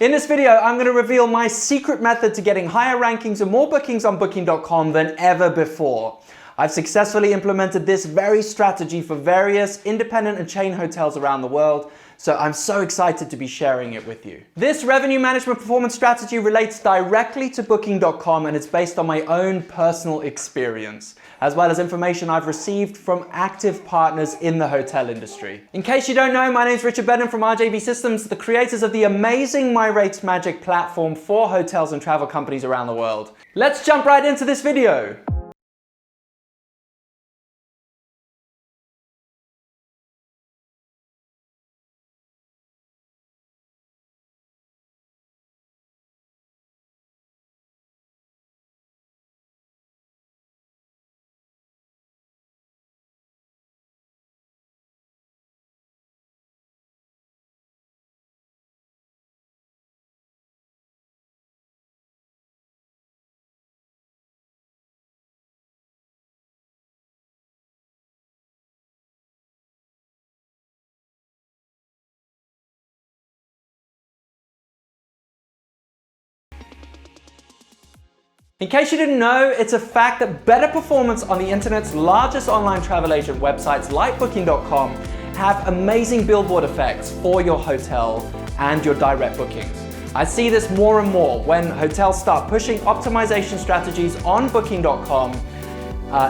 In this video, I'm going to reveal my secret method to getting higher rankings and more bookings on Booking.com than ever before. I've successfully implemented this very strategy for various independent and chain hotels around the world, so I'm so excited to be sharing it with you. This revenue management performance strategy relates directly to Booking.com and it's based on my own personal experience, as well as information I've received from active partners in the hotel industry. In case you don't know, my name is Richard Bedenham from RJB Systems, the creators of the amazing My Rates Magic platform for hotels and travel companies around the world. Let's jump right into this video. In case you didn't know, it's a fact that better performance on the internet's largest online travel agent websites like Booking.com have amazing billboard effects for your hotel and your direct bookings. I see this more and more when hotels start pushing optimization strategies on Booking.com.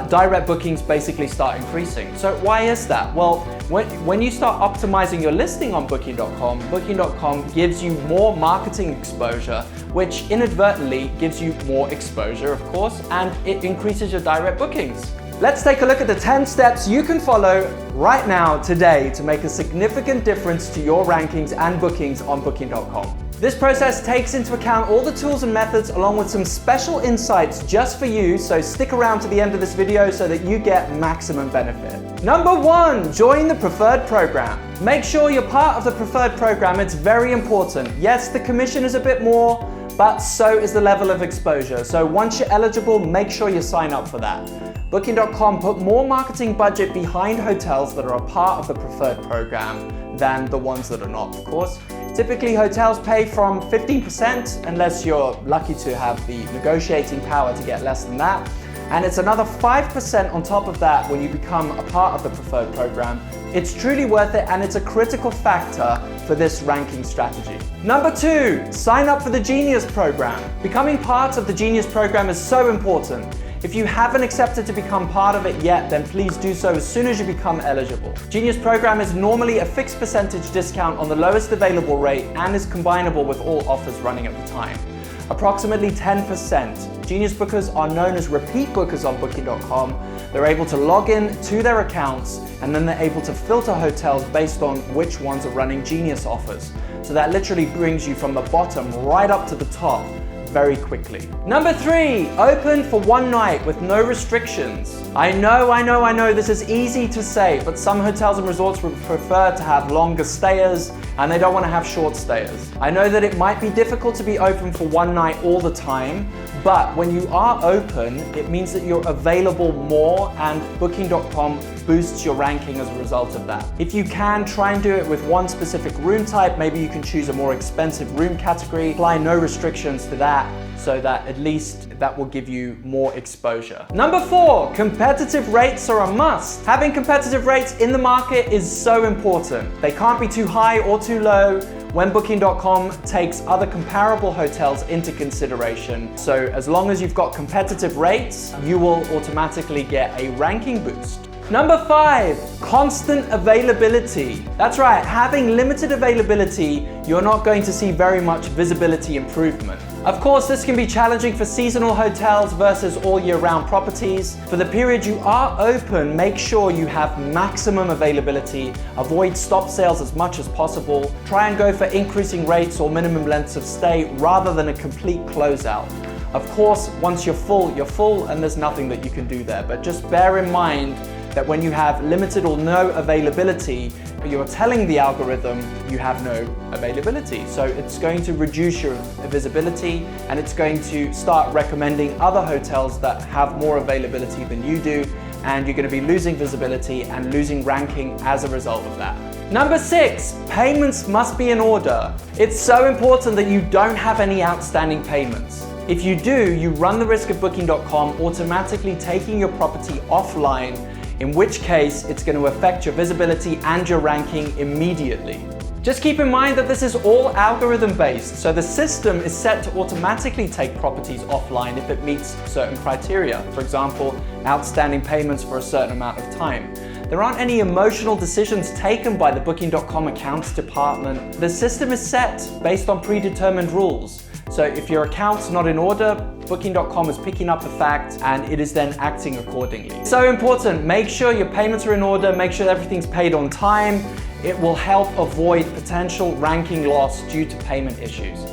Direct bookings basically start increasing. So why is that? Well, when you start optimizing your listing on Booking.com, Booking.com gives you more marketing exposure, which inadvertently gives you more exposure, of course, and it increases your direct bookings. Let's take a look at the 10 steps you can follow right now, today, to make a significant difference to your rankings and bookings on Booking.com. This process takes into account all the tools and methods along with some special insights just for you, so stick around to the end of this video so that you get maximum benefit. Number 1, join the preferred program. Make sure you're part of the preferred program, it's very important. Yes, the commission is a bit more, but so is the level of exposure. So once you're eligible, make sure you sign up for that. Booking.com put more marketing budget behind hotels that are a part of the preferred program than the ones that are not, of course. Typically, hotels pay from 15%, unless you're lucky to have the negotiating power to get less than that. And it's another 5% on top of that when you become a part of the preferred program. It's truly worth it and it's a critical factor for this ranking strategy. Number 2, sign up for the Genius program. Becoming part of the Genius program is so important. If you haven't accepted to become part of it yet, then please do so as soon as you become eligible. Genius program is normally a fixed percentage discount on the lowest available rate and is combinable with all offers running at the time. Approximately 10%. Genius bookers are known as repeat bookers on Booking.com. They're able to log in to their accounts and then they're able to filter hotels based on which ones are running Genius offers. So that literally brings you from the bottom right up to the top very quickly. Number 3, open for one night with no restrictions. I know, this is easy to say, but some hotels and resorts would prefer to have longer stayers and they don't want to have short stayers. I know that it might be difficult to be open for one night all the time, but when you are open, it means that you're available more and Booking.com boosts your ranking as a result of that. If you can, try and do it with one specific room type. Maybe you can choose a more expensive room category, apply no restrictions to that, so that at least that will give you more exposure. Number 4, competitive rates are a must. Having competitive rates in the market is so important. They can't be too high or too low when Booking.com takes other comparable hotels into consideration. So as long as you've got competitive rates, you will automatically get a ranking boost. Number 5, constant availability. That's right, having limited availability, you're not going to see very much visibility improvement. Of course, this can be challenging for seasonal hotels versus all year round properties. For the period you are open, make sure you have maximum availability. Avoid stop sales as much as possible. Try and go for increasing rates or minimum lengths of stay rather than a complete closeout. Of course, once you're full and there's nothing that you can do there. But just bear in mind that when you have limited or no availability, you're telling the algorithm you have no availability. So it's going to reduce your visibility and it's going to start recommending other hotels that have more availability than you do, and you're going to be losing visibility and losing ranking as a result of that. Number 6, payments must be in order. It's so important that you don't have any outstanding payments. If you do, you run the risk of Booking.com automatically taking your property offline, in which case it's going to affect your visibility and your ranking immediately. Just keep in mind that this is all algorithm based, so the system is set to automatically take properties offline if it meets certain criteria. For example, outstanding payments for a certain amount of time. There aren't any emotional decisions taken by the Booking.com accounts department. The system is set based on predetermined rules. So if your account's not in order, Booking.com is picking up the fact and it is then acting accordingly. So important, make sure your payments are in order, make sure everything's paid on time. It will help avoid potential ranking loss due to payment issues.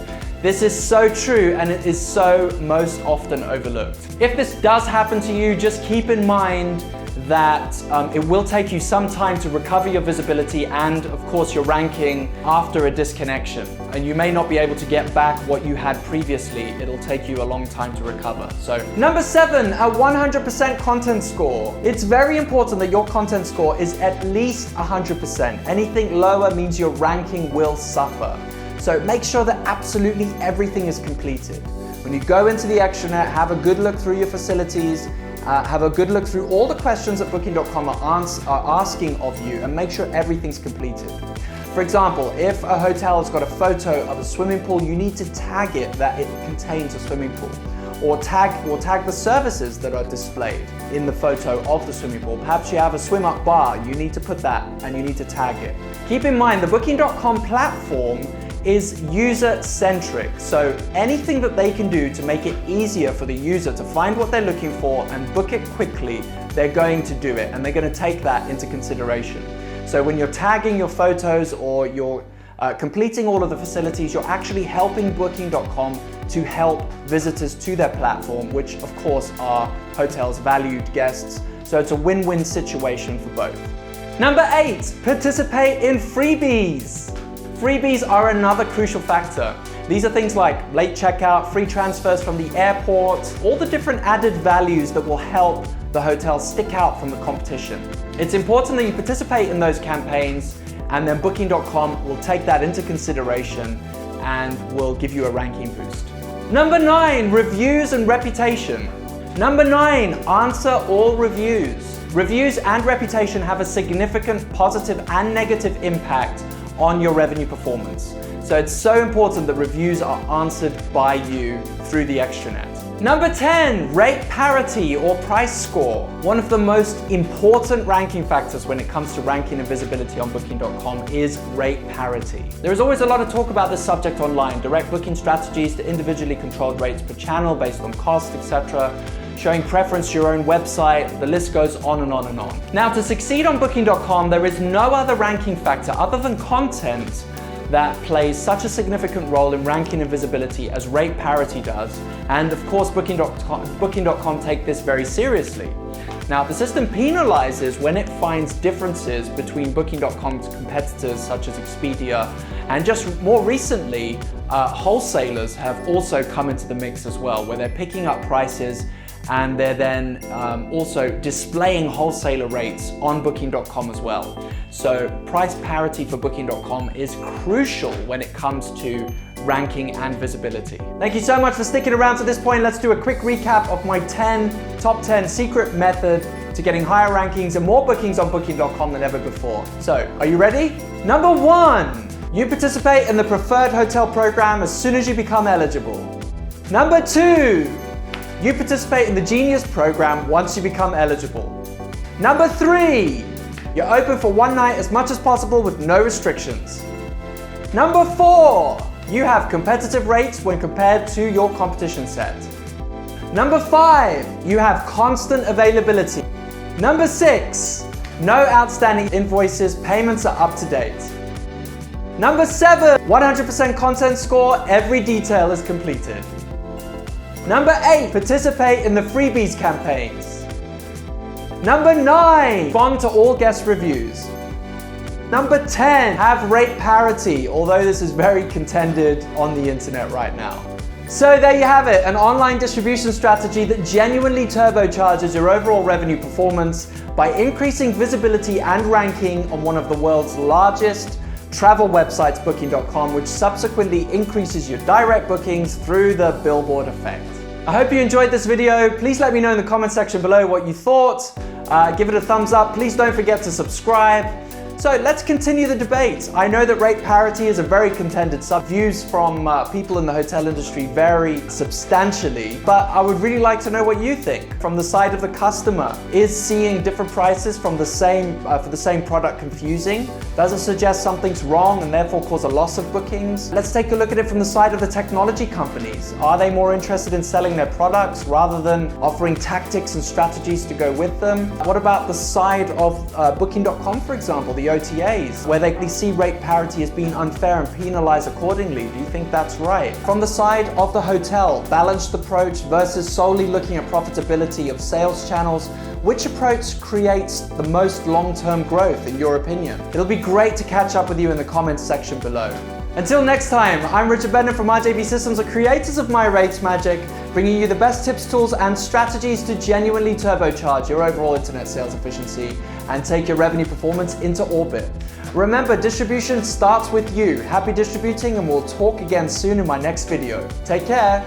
This is so true and it is so most often overlooked. If this does happen to you, just keep in mind that it will take you some time to recover your visibility and of course your ranking after a disconnection. And you may not be able to get back what you had previously. It'll take you a long time to recover. So number 7, a 100% content score. It's very important that your content score is at least 100%. Anything lower means your ranking will suffer. So make sure that absolutely everything is completed. When you go into the extranet, have a good look through your facilities, have a good look through all the questions that Booking.com are asking of you and make sure everything's completed. For example, if a hotel has got a photo of a swimming pool, you need to tag it that it contains a swimming pool. Or tag the services that are displayed in the photo of the swimming pool. Perhaps you have a swim up bar, you need to put that and you need to tag it. Keep in mind the Booking.com platform is user-centric, so anything that they can do to make it easier for the user to find what they're looking for and book it quickly, they're going to do it and they're going to take that into consideration. So when you're tagging your photos or you're completing all of the facilities, you're actually helping Booking.com to help visitors to their platform, which of course are hotels' valued guests. So it's a win-win situation for both. Number 8, participate in freebies. Freebies are another crucial factor. These are things like late checkout, free transfers from the airport, all the different added values that will help the hotel stick out from the competition. It's important that you participate in those campaigns and then Booking.com will take that into consideration and will give you a ranking boost. Number 9, reviews and reputation. Number 9, answer all reviews. Reviews and reputation have a significant positive and negative impact on your revenue performance. So it's so important that reviews are answered by you through the extranet. Number 10, rate parity or price score. One of the most important ranking factors when it comes to ranking and visibility on Booking.com is rate parity. There is always a lot of talk about this subject online, direct booking strategies to individually controlled rates per channel based on cost, etc., showing preference to your own website, the list goes on and on and on. Now, to succeed on Booking.com, there is no other ranking factor other than content that plays such a significant role in ranking and visibility as rate parity does. And of course, Booking.com take this very seriously. Now, the system penalizes when it finds differences between Booking.com's competitors such as Expedia, and just more recently, wholesalers have also come into the mix as well, where they're picking up prices and they're then also displaying wholesaler rates on Booking.com as well. So price parity for Booking.com is crucial when it comes to ranking and visibility. Thank you so much for sticking around to this point. Let's do a quick recap of my top 10 secret method to getting higher rankings and more bookings on Booking.com than ever before. So, are you ready? Number 1, you participate in the preferred hotel program as soon as you become eligible. Number 2, you participate in the Genius program once you become eligible. Number 3, you're open for one night as much as possible with no restrictions. Number 4, you have competitive rates when compared to your competition set. Number 5, you have constant availability. Number 6, no outstanding invoices, payments are up to date. Number 7, 100% content score, every detail is completed. Number 8, participate in the Freebies campaigns. Number 9, respond to all guest reviews. Number 10, have rate parity, although this is very contended on the internet right now. So there you have it, an online distribution strategy that genuinely turbocharges your overall revenue performance by increasing visibility and ranking on one of the world's largest travel websites, Booking.com, which subsequently increases your direct bookings through the billboard effect. I hope you enjoyed this video. Please let me know in the comment section below what you thought. Give it a thumbs up. Please don't forget to subscribe. So let's continue the debate. I know that rate parity is a very contended subject. Views from people in the hotel industry vary substantially, but I would really like to know what you think. From the side of the customer, is seeing different prices from the same for the same product confusing? Does it suggest something's wrong and therefore cause a loss of bookings? Let's take a look at it from the side of the technology companies. Are they more interested in selling their products rather than offering tactics and strategies to go with them? What about the side of Booking.com, for example, the OTAs, where they see rate parity as being unfair and penalize accordingly? Do you think that's right? From the side of the hotel, balanced approach versus solely looking at profitability of sales channels, which approach creates the most long-term growth in your opinion? It'll be great to catch up with you in the comments section below. Until next time, I'm Richard Bedenham from RJB Systems, the creators of My Rates Magic, bringing you the best tips, tools, and strategies to genuinely turbocharge your overall internet sales efficiency and take your revenue performance into orbit. Remember, distribution starts with you. Happy distributing, and we'll talk again soon in my next video. Take care.